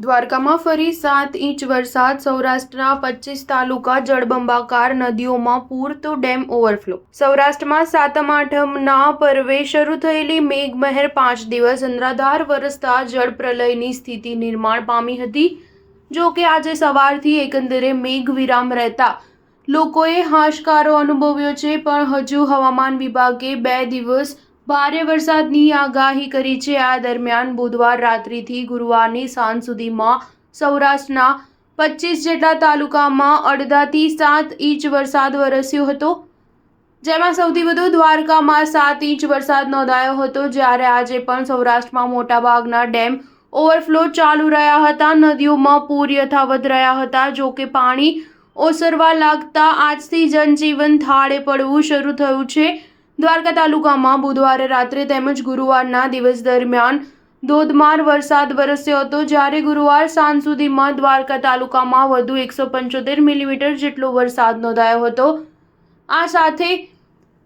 દ્વારકામાં ફરી 7 ઇંચ વરસાદ, સૌરાષ્ટ્રના 25 તાલુકા જળબંબાકાર, નદીઓમાં પૂર તો ડેમ ઓવરફ્લો। સૌરાષ્ટ્રમાં સાતમ આઠમના પર્વે શરૂ થયેલી મેઘમહેર 5 દિવસ અનરાધાર વરસતા જળપ્રલયની સ્થિતિ નિર્માણ પામી હતી। જો કે આજે સવારથી એકંદરે મેઘ વિરામ રહેતા લોકોએ હાશકારો અનુભવ્યો છે, પણ હજુ હવામાન વિભાગે 2 દિવસ ભારે વરસાદની આગાહી કરી છે। આ દરમિયાન બુધવાર રાત્રિથી ગુરુવારની સાંજ સુધીમાં સૌરાષ્ટ્રના 25 જેટલા તાલુકામાં 1.5 થી 7 ઇંચ વરસાદ વરસ્યો હતો, જેમાં સૌથી વધુ દ્વારકામાં 7 ઇંચ વરસાદ નોંધાયો હતો। જ્યારે આજે પણ સૌરાષ્ટ્રમાં મોટાભાગના ડેમ ઓવરફ્લો ચાલુ રહ્યા હતા, નદીઓમાં પૂર યથાવત રહ્યા હતા। જો કે પાણી ઓસરવા લાગતા આજથી જનજીવન થાળે પડવું શરૂ થયું છે। દ્વારકા તાલુકામાં બુધવારે રાત્રે તેમજ ગુરુવારના દિવસ દરમિયાન ધોધમાર વરસાદ વરસ્યો હતો, જ્યારે ગુરુવાર સાંજ સુધીમાં દ્વારકા તાલુકામાં વધુ 175 મિલીમીટર જેટલો વરસાદ નોંધાયો હતો। આ સાથે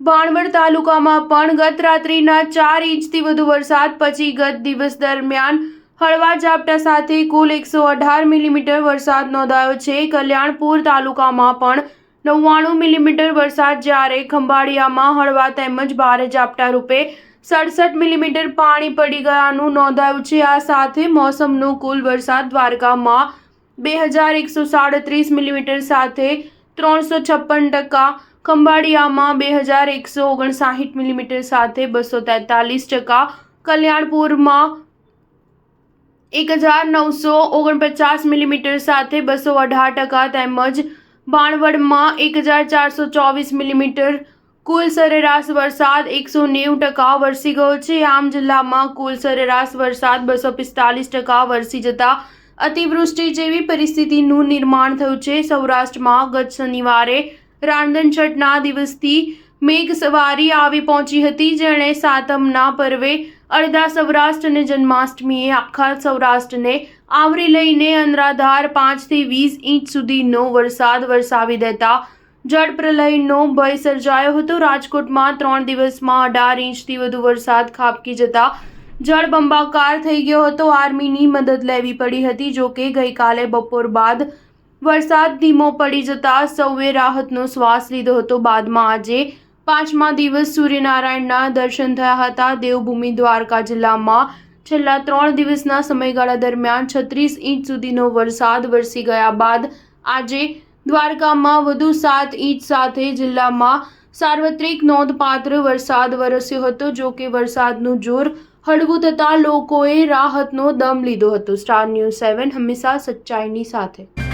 ભાણવડ તાલુકામાં પણ ગત રાત્રિના 4 ઇંચથી વધુ વરસાદ પછી ગત દિવસ દરમિયાન હળવા ઝાપટા સાથે કુલ 118 મિલીમીટર વરસાદ નોંધાયો છે। કલ્યાણપુર તાલુકામાં પણ 99 મિલીમીટર વરસાદ, જ્યારે ખંભાળિયામાં હળવા તેમજ ભારે ઝાપટા રૂપે 67 મિલીમીટર પાણી પડી ગયાનું નોંધાયું છે। આ સાથે મોસમનો કુલ વરસાદ દ્વારકામાં 2137 મિલીમીટર સાથે 356%, ખંભાળિયામાં 2159 મિલીમીટર સાથે 243%, કલ્યાણપુરમાં 1949 મિલીમીટર સાથે 218%, તેમજ ભાણવડમાં 1424 મિલીમીટર કુલ સરેરાશ વરસાદ 190% વરસી ગયો છે। આમ જિલ્લામાં કુલ સરેરાશ વરસાદ 245% વરસી જતા અતિવૃષ્ટિ જેવી પરિસ્થિતિનું નિર્માણ થયું છે। સૌરાષ્ટ્રમાં ગત શનિવારે રાંધણછઠના દિવસથી મેઘસવારી આવી પહોંચી હતી, જેણે સાતમના પર્વે અડધા સૌરાષ્ટ્ર અને જન્માષ્ટમીએ આખા સૌરાષ્ટ્રને આવરી લઈને અનરાધાર 5 થી 20 ઇંચ સુધીનો વરસાદ વરસાવી દેતા જળપ્રલયનો ભય સર્જાયો હતો। રાજકોટમાં 3 દિવસમાં 18 ઇંચથી વધુ વરસાદ ખાબકી જતા જળબંબાકાર થઈ ગયો હતો। આર્મીની મદદ લેવી પડી હતી। જો કે ગઈકાલે બપોર બાદ વરસાદ ધીમો પડી જતા સૌએ રાહતનો શ્વાસ લીધો હતો। બાદમાં આજે 5મા દિવસ સૂર્યનારાયણના દર્શન થયા હતા। દેવભૂમિ દ્વારકા જિલ્લામાં છેલ્લા 3 દિવસના સમયગાળા દરમિયાન 36 ઇંચ સુધીનો વરસાદ વરસી ગયા બાદ આજે દ્વારકામાં વધુ 7 ઇંચ સાથે જિલ્લામાં સાર્વત્રિક નોંધપાત્ર વરસાદ વરસ્યો હતો। જો કે વરસાદનું જોર હળવું થતાં લોકોએ રાહતનો દમ લીધો હતો। સ્ટાર ન્યૂઝ 7 હંમેશા સચ્ચાઈની સાથે।